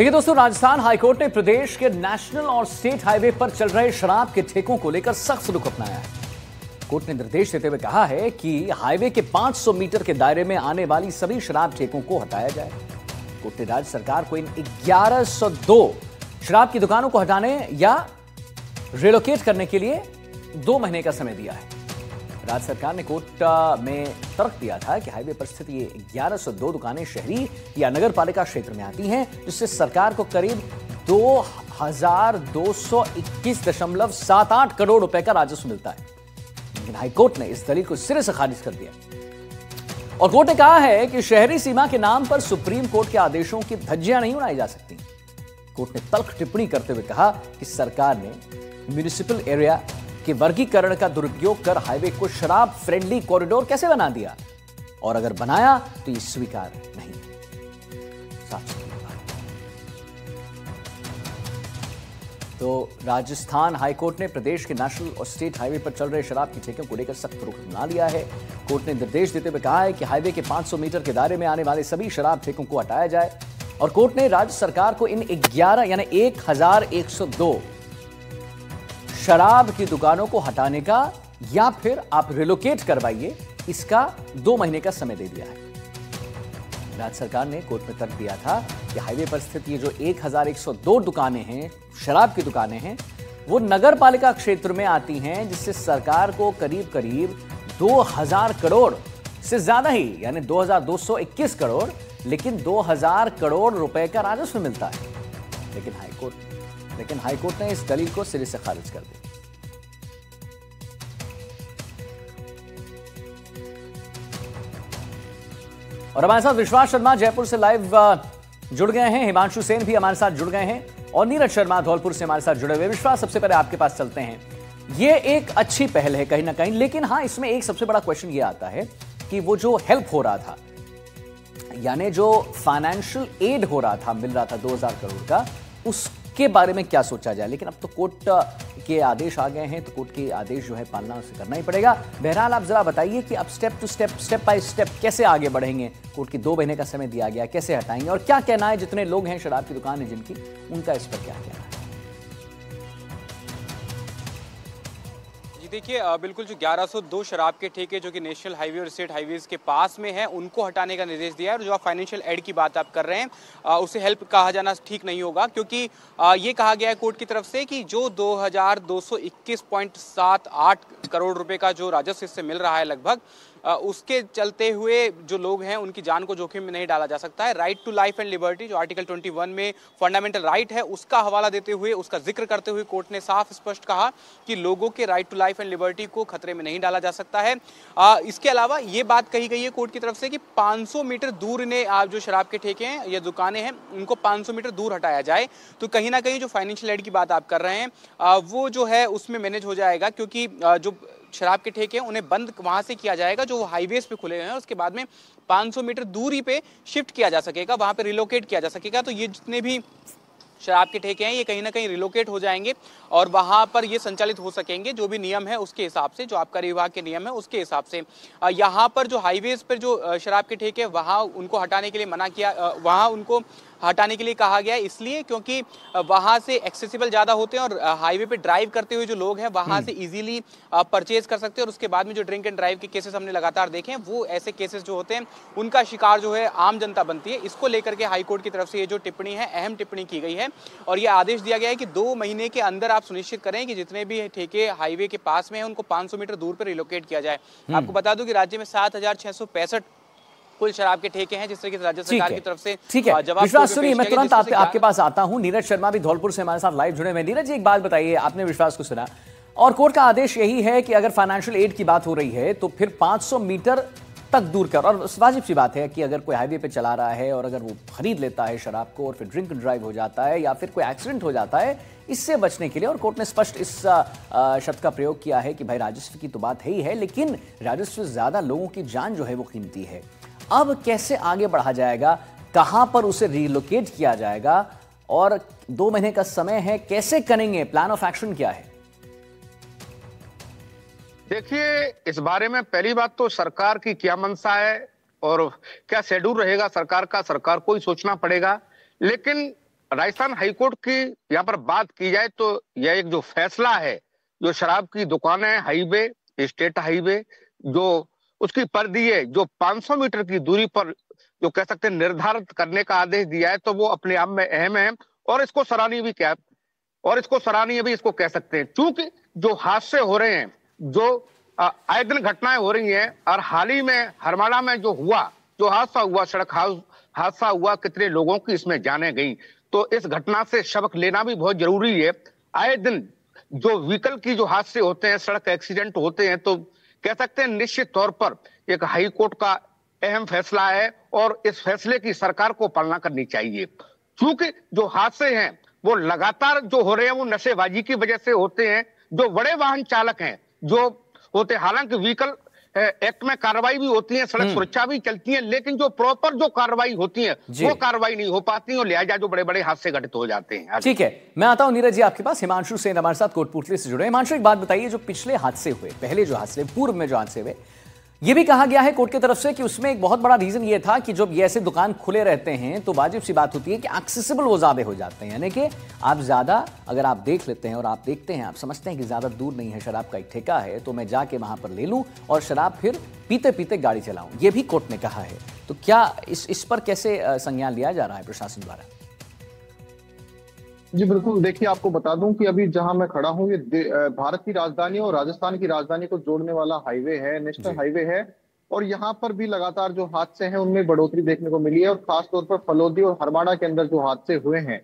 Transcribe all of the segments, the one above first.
देखिए दोस्तों, राजस्थान हाईकोर्ट ने प्रदेश के नेशनल और स्टेट हाईवे पर चल रहे शराब के ठेकों को लेकर सख्त रुख अपनाया है। कोर्ट ने निर्देश देते हुए कहा है कि हाईवे के 500 मीटर के दायरे में आने वाली सभी शराब ठेकों को हटाया जाए। कोर्ट ने राज्य सरकार को इन 1102 शराब की दुकानों को हटाने या रिलोकेट करने के लिए 2 महीने का समय दिया है। राज्य सरकार ने कोर्ट में तर्क दिया था कि हाईवे पर स्थित ये 1102 दुकानें शहरी या नगर पालिका क्षेत्र में आती हैं, जिससे सरकार को करीब 2221.78 करोड़ रुपए का राजस्व मिलता है। लेकिन हाईकोर्ट ने इस दलील को सिरे से खारिज कर दिया और कोर्ट ने कहा है कि शहरी सीमा के नाम पर सुप्रीम कोर्ट के आदेशों की धज्जियां नहीं उड़ाई जा सकती। कोर्ट ने तल्ख टिप्पणी करते हुए कहा कि सरकार ने म्युनिसिपल एरिया के वर्गीकरण का दुरुपयोग कर हाईवे को शराब फ्रेंडली कॉरिडोर कैसे बना दिया, और अगर बनाया तो ये स्वीकार नहीं। तो राजस्थान हाईकोर्ट ने प्रदेश के नेशनल और स्टेट हाईवे पर चल रहे शराब की ठेकों को लेकर सख्त रुख अपना लिया है। कोर्ट ने निर्देश देते हुए कहा है कि हाईवे के 500 मीटर के दायरे में आने वाले सभी शराब ठेकों को हटाया जाए और कोर्ट ने राज्य सरकार को इन 1102 शराब की दुकानों को हटाने का या फिर आप रिलोकेट करवाइए, इसका 2 महीने का समय दे दिया है। राज्य सरकार ने कोर्ट में तर्क दिया था कि हाईवे पर स्थित ये जो 1102 दुकानें हैं, शराब की दुकानें हैं, वो नगर पालिका क्षेत्र में आती हैं, जिससे सरकार को करीब करीब 2000 करोड़ से ज्यादा ही, यानी 2221 करोड़, लेकिन 2000 करोड़ रुपए का राजस्व मिलता है। लेकिन हाईकोर्ट ने इस दलील को सिरे से खारिज कर दिया। और हमारे साथ विश्वास शर्मा जयपुर से लाइव जुड़ गए हैं, हिमांशु सेन भी हमारे साथ जुड़ गए हैं और नीरज शर्मा धौलपुर से हमारे साथ जुड़े हुए। विश्वास, सबसे पहले आपके पास चलते हैं। ये एक अच्छी पहल है कहीं ना कहीं, लेकिन हाँ, इसमें एक सबसे बड़ा क्वेश्चन ये आता है कि वो जो हेल्प हो रहा था, यानी जो फाइनेंशियल एड हो रहा था, मिल रहा था 2000 करोड़ का, उसके बारे में क्या सोचा जाए। लेकिन अब तो कोर्ट के आदेश आ गए हैं, तो कोर्ट के आदेश जो है पालना उसे करना ही पड़ेगा। बहरहाल आप जरा बताइए कि अब स्टेप बाय स्टेप कैसे आगे बढ़ेंगे। कोर्ट की 2 महीने का समय दिया गया, कैसे हटाएंगे और क्या कहना है जितने लोग हैं, शराब की दुकान है जिनकी, उनका इस पर क्या कहना है? देखिए, बिल्कुल जो 1102 शराब के ठेके जो कि नेशनल हाईवे और स्टेट हाईवेज के पास में है, उनको हटाने का निर्देश दिया है। और जो आप फाइनेंशियल एड की बात आप कर रहे हैं, उसे हेल्प कहा जाना ठीक नहीं होगा, क्योंकि ये कहा गया है कोर्ट की तरफ से कि जो 2221.78 करोड़ रुपए का जो राजस्व इससे मिल रहा है लगभग, उसके चलते हुए जो लोग हैं उनकी जान को जोखिम में नहीं डाला जा सकता है। Right to life and liberty जो आर्टिकल 21 में फंडामेंटल राइट है, उसका हवाला देते हुए, उसका जिक्र करते हुए कोर्ट ने साफ स्पष्ट कहा कि लोगों के right to life and liberty को खतरे में नहीं डाला जा सकता है। इसके अलावा ये बात कही गई है कोर्ट की तरफ से कि 500 मीटर दूर इन्हें जो शराब के ठेके हैं या दुकानें हैं, उनको 500 मीटर दूर हटाया जाए। तो कहीं ना कहीं जो फाइनेंशियल एड की बात आप कर रहे हैं, वो जो है उसमें मैनेज हो जाएगा, क्योंकि जो शराब के ठेके हैं उन्हें बंद वहां से किया जाएगा जो हाईवेज पे खुले हैं, उसके बाद में 500 मीटर दूरी पे शिफ्ट किया जा सकेगा, वहां पे रिलोकेट किया जा सकेगा। तो ये जितने भी शराब के ठेके हैं, ये कहीं ना कहीं रिलोकेट हो जाएंगे और वहां पर ये संचालित हो सकेंगे, जो भी नियम है उसके हिसाब से, जो आबकारी विभाग के नियम है उसके हिसाब से। यहाँ पर जो हाईवेज पर जो शराब के ठेके वहां उनको हटाने के लिए मना किया, वहां उनको हटाने के लिए कहा गया है, इसलिए क्योंकि वहां से एक्सेसिबल ज्यादा होते हैं और हाईवे पे ड्राइव करते हुए जो लोग हैं वहां से इजीली परचेज कर सकते हैं। और उसके बाद में जो ड्रिंक एंड ड्राइव के केसेस हमने लगातार देखे हैं, वो ऐसे केसेस जो होते हैं उनका शिकार जो है आम जनता बनती है। इसको लेकर के हाईकोर्ट की तरफ से ये जो टिप्पणी है, अहम टिप्पणी की गई है और ये आदेश दिया गया है कि 2 महीने के अंदर आप सुनिश्चित करें कि जितने भी ठेके हाईवे के पास में हैं उनको 500 मीटर दूर पर रिलोकेट किया जाए। आपको बता दूं कि राज्य में 7665 कुल शराब के ठेके हैं, जिस तरह की राज्य सरकार की तरफ से ठीक है। विश्वास, सुनिए, मैं तुरंत आपके पास आता हूं। नीरज शर्मा भी धौलपुर से हमारे साथ लाइव जुड़े हुए। नीरज जी, एक बात बताइए, आपने विश्वास को सुना और कोर्ट का आदेश यही है कि अगर फाइनेंशियल एड की बात हो रही है तो फिर 500 मीटर तक दूर कर, और वाजिब सी बात है कि अगर कोई हाईवे पे चला रहा है और अगर वो खरीद लेता है शराब को और फिर ड्रिंक ड्राइव हो जाता है या फिर कोई एक्सीडेंट हो जाता है, इससे बचने के लिए, और कोर्ट ने स्पष्ट इस शब्द का प्रयोग किया है कि भाई राजस्व की तो बात है ही है, लेकिन राजस्व से ज्यादा लोगों की जान जो है वो कीमती है। अब कैसे आगे बढ़ा जाएगा, कहां पर उसे रिलोकेट किया जाएगा और 2 महीने का समय है, कैसे करेंगे, प्लान ऑफ एक्शन क्या है? देखिए, इस बारे में पहली बात तो सरकार की क्या मंशा है और क्या शेड्यूल रहेगा सरकार का, सरकार को ही सोचना पड़ेगा। लेकिन राजस्थान हाईकोर्ट की यहाँ पर बात की जाए तो यह एक जो फैसला है, जो शराब की दुकानें हाईवे, स्टेट हाईवे, जो उसकी परिधि है, जो 500 मीटर की दूरी पर जो कह सकते हैं निर्धारित करने का आदेश दिया है, तो वो अपने आप में अहम है और इसको सराहनीय भी क्या और इसको सराहनीय भी इसको कह सकते हैं। चूंकि जो हादसे हो रहे हैं, जो आए दिन घटनाएं हो रही हैं, और हाल ही में हरमाड़ा में जो हादसा हुआ, सड़क हादसा हुआ, कितने लोगों की इसमें जानें गई, तो इस घटना से सबक लेना भी बहुत जरूरी है। आए दिन जो व्हीकल की जो हादसे होते हैं, सड़क एक्सीडेंट होते हैं, तो कह सकते हैं निश्चित तौर पर एक हाई कोर्ट का अहम फैसला है और इस फैसले की सरकार को पालना करनी चाहिए। क्योंकि जो हादसे हैं वो लगातार जो हो रहे हैं वो नशेबाजी की वजह से होते हैं। जो बड़े वाहन चालक हैं जो होते, हालांकि व्हीकल एक्ट में कार्रवाई भी होती है, सड़क सुरक्षा भी चलती है, लेकिन जो प्रॉपर जो कार्रवाई होती है वो कार्रवाई नहीं हो पाती और लिहाजा जो बड़े बड़े हादसे घटित हो जाते हैं। ठीक है, मैं आता हूं नीरज जी आपके पास। हिमांशु सेन हमारे साथ कोटपूतली से जुड़े। हिमांशु, एक बात बताइए, जो पिछले हादसे हुए, पहले जो हादसे, पूर्व में जो हादसे हुए, ये भी कहा गया है कोर्ट की तरफ से कि उसमें एक बहुत बड़ा रीजन ये था कि जब ये ऐसे दुकान खुले रहते हैं तो वाजिब सी बात होती है कि एक्सेसिबल वो ज्यादा हो जाते हैं, यानी कि आप ज्यादा अगर आप देख लेते हैं और आप देखते हैं, आप समझते हैं कि ज्यादा दूर नहीं है, शराब का एक ठेका है, तो मैं जाके वहां पर ले लूं और शराब फिर पीते पीते गाड़ी चलाऊं, ये भी कोर्ट ने कहा है। तो क्या इस पर कैसे संज्ञान लिया जा रहा है प्रशासन द्वारा? जी बिल्कुल, देखिए आपको बता दूं कि अभी जहां मैं खड़ा हूं, ये भारत की राजधानी और राजस्थान की राजधानी को जोड़ने वाला हाईवे है, नेशनल हाईवे है। और यहाँ पर भी लगातार जो हादसे हैं उनमें बढ़ोतरी देखने को मिली है और खासतौर पर फलोदी और हरमाड़ा के अंदर जो हादसे हुए हैं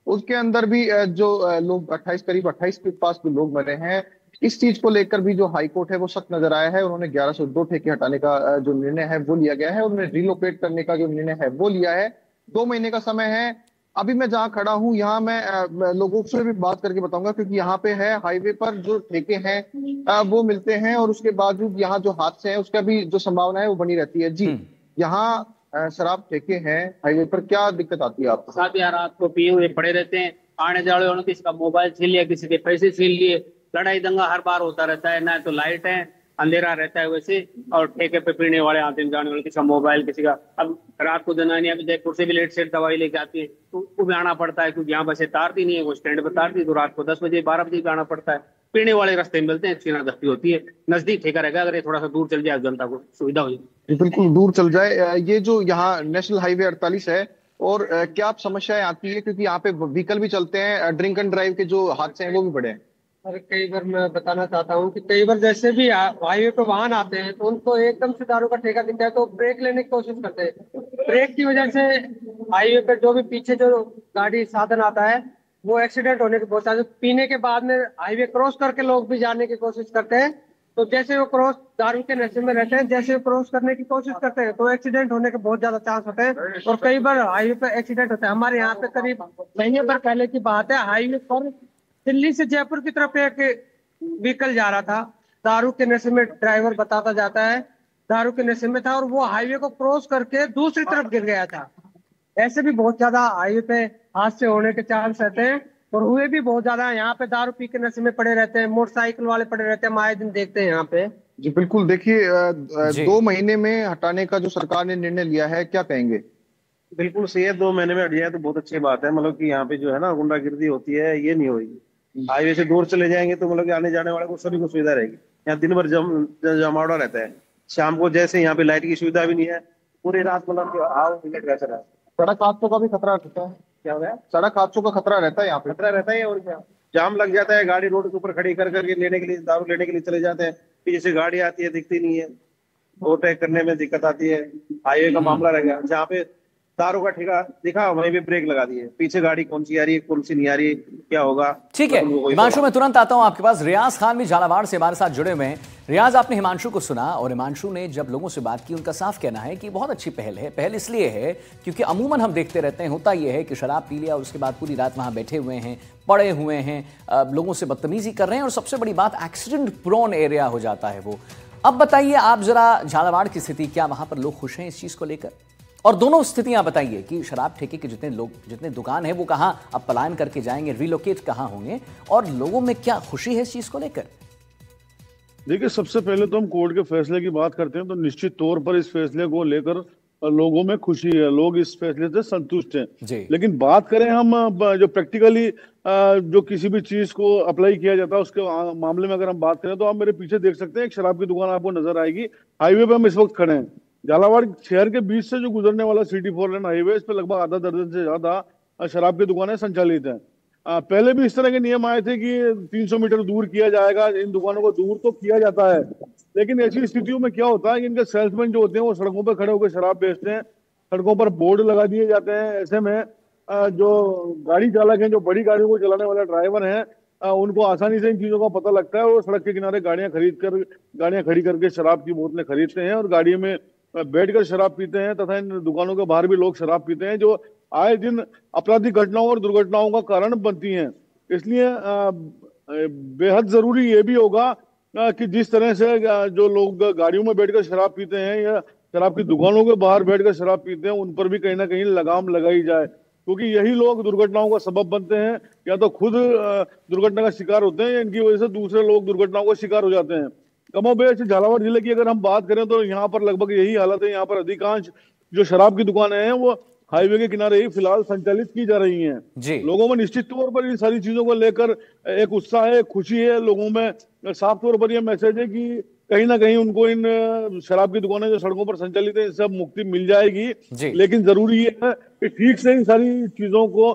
उसके अंदर भी जो लोग करीब 28 के पास जो लोग मरे हैं, इस चीज को लेकर भी जो हाईकोर्ट है वो सख्त नजर आया है। उन्होंने 1102 ठेके हटाने का जो निर्णय है वो लिया गया है, उन्होंने रिलोकेट करने का जो निर्णय है वो लिया है। 2 महीने का समय है। अभी मैं जहाँ खड़ा हूँ यहाँ मैं लोगों से भी बात करके बताऊंगा, क्योंकि यहाँ पे है हाईवे पर जो ठेके हैं वो मिलते हैं और उसके बावजूद यहाँ जो हादसे हैं उसका भी जो संभावना है वो बनी रहती है। जी, यहाँ शराब ठेके हैं हाईवे पर, क्या दिक्कत आती है आपको? साथ यार रात को पिए हुए पड़े रहते हैं, आने जाने वालों किसी का मोबाइल छीन लिया, किसी के पैसे छीन लिए, लड़ाई दंगा हर बार होता रहता है। ना तो लाइट है, अंधेरा रहता है वैसे, और ठेके पे पीने वाले आते हैं जाने वाले, किसी का मोबाइल, किसी का। अब रात को जनानियां भी जयपुर से भी लेट सेट दवाई लेके आती है तो उनको भी आना पड़ता है, क्योंकि यहाँ बसें तारती नहीं है, वो स्टैंड पे तारती, तो रात को 10 बजे 12 बजे भी आना पड़ता है। पीने वाले रास्ते मिलते हैं, छीना दस्ती होती है। नजदीक ठेका रहेगा, अगर ये थोड़ा सा दूर चल जाए जनता को सुविधा हो जाए। बिल्कुल दूर चल जाए। ये जो यहाँ नेशनल हाईवे 48 है, और क्या समस्याएं आती है, क्योंकि यहाँ पे व्हीकल भी चलते हैं, ड्रिंक एंड ड्राइव के जो हादसे हैं वो भी बढ़े हैं। और कई बार मैं बताना चाहता हूँ कि कई बार जैसे भी हाईवे पे वाहन आते हैं तो उनको एकदम से दारू का ठेका दिखता है तो ब्रेक लेने की कोशिश करते हैं। ब्रेक की वजह से हाईवे पे जो भी पीछे जो गाड़ी साधन आता है वो एक्सीडेंट होने के बहुत सारे। पीने के बाद में हाईवे क्रॉस करके लोग भी जाने की कोशिश करते हैं, तो जैसे वो क्रॉस दारू के नशे में रहते हैं, जैसे वो क्रॉस करने की कोशिश करते हैं तो एक्सीडेंट होने के बहुत ज्यादा चांस होते हैं और कई बार हाईवे पे एक्सीडेंट होता है। हमारे यहाँ पे करीब महीने भर पहले की बात है, हाईवे पर दिल्ली से जयपुर की तरफ एक व्हीकल जा रहा था, दारू के नशे में, ड्राइवर बताता जाता है दारू के नशे में था और वो हाईवे को क्रॉस करके दूसरी तरफ गिर गया था। ऐसे भी बहुत ज्यादा हाईवे पे हादसे होने के चांस रहते हैं और हुए भी बहुत ज्यादा। यहाँ पे दारू पी के नशे में पड़े रहते हैं, मोटरसाइकिल वाले पड़े रहते हैं, हम आए दिन देखते हैं यहाँ पे। जी बिल्कुल, देखिए 2 महीने में हटाने का जो सरकार ने निर्णय लिया है, क्या कहेंगे? बिल्कुल सही है, 2 महीने में हट जाए तो बहुत अच्छी बात है। मतलब कि यहाँ पे जो है ना गुंडागिर्दी होती है ये नहीं होगी। हाईवे से दूर चले जाएंगे तो मतलब कि आने जाने वाले को सभी को सुविधा रहेगी। यहाँ दिन भर जमावड़ा रहता है, शाम को जैसे यहाँ पे लाइट की सुविधा भी नहीं है, पूरी रात मतलब रहता है। सड़क हादसों का भी खतरा रहता है। क्या हो गया? सड़क हादसों का खतरा रहता है, यहाँ पे खतरा रहता है। और क्या, जाम लग जाता है, गाड़ी रोड के ऊपर खड़ी कर करके लेने के लिए, दारू लेने के लिए चले जाते हैं, पीछे से गाड़ी आती है दिखती नहीं है, ओवरटेक करने में दिक्कत आती है। हाईवे का मामला रह गया, जहाँ पे दारू का ठेका दिखा वहीं पे ब्रेक लगा दिए, पीछे गाड़ी कौन सी आ रही है कौन सी नहीं आ रही, क्या होगा? ठीक है हिमांशु, मैं तुरंत आता हूं आपके पास। रियाज खान भी झालावाड़ से हमारे साथ जुड़े हुए हैं। रियाज, आपने हिमांशु को सुना और हिमांशु ने जब लोगों से बात की उनका साफ कहना है कि बहुत अच्छी पहल है। पहल इसलिए है क्योंकि अमूमन हम देखते रहते हैं, होता यह है कि शराब पी लिया और उसके बाद पूरी रात वहां बैठे हुए हैं, पड़े हुए हैं, लोगों से बदतमीजी कर रहे हैं और सबसे बड़ी बात एक्सीडेंट प्रोन एरिया हो जाता है वो। अब बताइए आप जरा झालावाड़ की स्थिति, क्या वहां पर लोग खुश हैं इस चीज को लेकर? और दोनों स्थितियां बताइए कि शराब ठेके के जितने लोग, जितने दुकान है वो कहां अब पलायन करके जाएंगे, रिलोकेट कहां होंगे, और लोगों में क्या खुशी है इस चीज को लेकर? देखिए, सबसे पहले तो हम कोर्ट के फैसले की बात करते हैं तो निश्चित तौर पर इस फैसले को लेकर लोगों में खुशी है, लोग इस फैसले से संतुष्ट हैं। जी। लेकिन बात करें हम जो प्रैक्टिकली जो किसी भी चीज को अप्लाई किया जाता है उसके मामले में अगर हम बात करें तो आप मेरे पीछे देख सकते हैं एक शराब की दुकान आपको नजर आएगी। हाईवे पे हम इस वक्त खड़े हैं। झालावाड़ शहर के बीच से जो गुजरने वाला सिटी 4 लेन हाईवे, इस पे लगभग आधा दर्जन से ज्यादा शराब की दुकानें संचालित हैं। पहले भी इस तरह के नियम आए थे कि 300 मीटर दूर किया जाएगा, इन दुकानों को दूर तो किया जाता है, लेकिन ऐसी स्थितियों में क्या होता है कि इनके सेल्समैन जो होते हैं वो सड़कों पर खड़े होकर शराब बेचते हैं, सड़कों पर बोर्ड लगा दिए जाते हैं। ऐसे में जो गाड़ी चालक हैं, जो बड़ी गाड़ियों को चलाने वाले ड्राइवर हैं, उनको आसानी से इन चीजों का पता लगता है और सड़क के किनारे गाड़ियां खड़ी करके शराब की बोतलें खरीदते हैं और गाड़ी में बैठकर शराब पीते हैं, तथा इन दुकानों के बाहर भी लोग शराब पीते हैं, जो आए दिन आपराधिक घटनाओं और दुर्घटनाओं का कारण बनती हैं। इसलिए बेहद जरूरी ये भी होगा कि जिस तरह से जो लोग गाड़ियों में बैठकर शराब पीते हैं या शराब की दुकानों के बाहर बैठकर शराब पीते हैं, उन पर भी कहीं ना कहीं लगाम लगाई जाए, क्योंकि यही लोग दुर्घटनाओं का सबब बनते हैं। या तो खुद दुर्घटना का शिकार होते हैं या इनकी वजह से दूसरे लोग दुर्घटनाओं का शिकार हो जाते हैं। कमोबेश झालावाड़ जिले की अगर हम बात करें तो यहाँ पर लगभग यही हालत है। यहाँ पर अधिकांश जो शराब की दुकानें हैं वो हाईवे के किनारे ही फिलहाल संचालित की जा रही हैं। जी। लोगों में निश्चित तौर पर इन सारी चीजों को लेकर एक उत्साह है, खुशी है। लोगों में साफ तौर पर यह मैसेज है कि कहीं ना कहीं उनको इन शराब की दुकानें जो सड़कों पर संचालित है, इससे मुक्ति मिल जाएगी। लेकिन जरूरी ये है कि ठीक से इन सारी चीजों को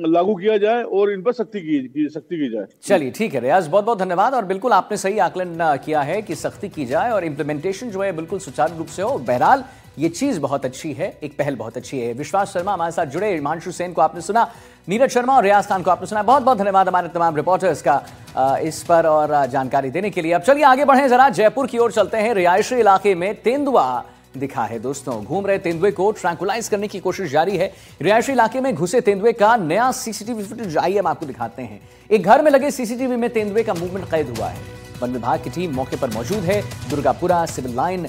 लागू किया जाए और इन पर सख्ती की जाए। चलिए ठीक है रियाज, बहुत बहुत धन्यवाद। और बिल्कुल आपने सही आकलन किया है कि सख्ती की जाए और इम्प्लीमेंटेशन जो है बिल्कुल सुचारू रूप से हो। बहरहाल ये चीज बहुत अच्छी है, एक पहल बहुत अच्छी है। विश्वास शर्मा हमारे साथ जुड़े, हिमांशु सेन को आपने सुना, नीरज शर्मा और रियाज खान को आपने सुना। बहुत बहुत धन्यवाद हमारे तमाम रिपोर्टर्स का इस पर और जानकारी देने के लिए। अब चलिए आगे बढ़ें, जरा जयपुर की ओर चलते हैं। रिहायशी इलाके में तेंदुआ दिखा है दोस्तों। घूम रहे तेंदुए को ट्रैंकुलाइज करने की कोशिश जारी है। रिहायशी इलाके में घुसे तेंदुए का नया सीसीटीवी फुटेज आइए हम आपको दिखाते हैं। एक घर में लगे सीसीटीवी में तेंदुए का मूवमेंट कैद हुआ है। वन विभाग की टीम मौके पर मौजूद है। दुर्गापुरा, सिविल लाइन,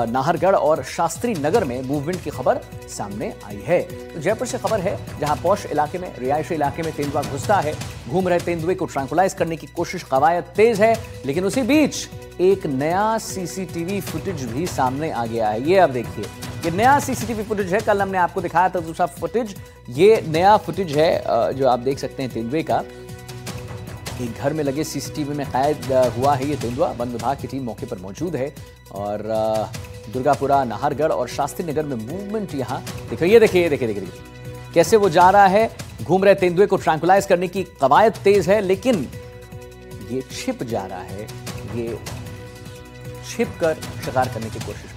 नाहरगढ़ और शास्त्री नगर में मूवमेंट की खबर सामने आई है। तो जयपुर से खबर है जहां पौष इलाके में, रिहायशी इलाके में तेंदुआ घुसता है। घूम रहे तेंदुए को ट्रैंकुलाइज करने की कोशिश कवायद तेज है, लेकिन उसी बीच एक नया सीसीटीवी फुटेज भी सामने आ गया है। ये अब देखिए, ये नया सीसीटीवी फुटेज है। कल हमने आपको दिखाया था दूसरा फुटेज, ये नया फुटेज है जो आप देख सकते हैं तेंदुए का। एक घर में लगे सीसीटीवी में कैद हुआ है ये तेंदुआ। वन विभाग की टीम मौके पर मौजूद है और दुर्गापुरा, नाहरगढ़ और शास्त्री नगर में मूवमेंट यहाँ देखिए। ये देखिए कैसे वो जा रहा है। घूम रहे तेंदुए को ट्रैंकुलाइज करने की कवायद तेज है, लेकिन ये छिप जा रहा है, ये छिप कर शिकार करने की कोशिश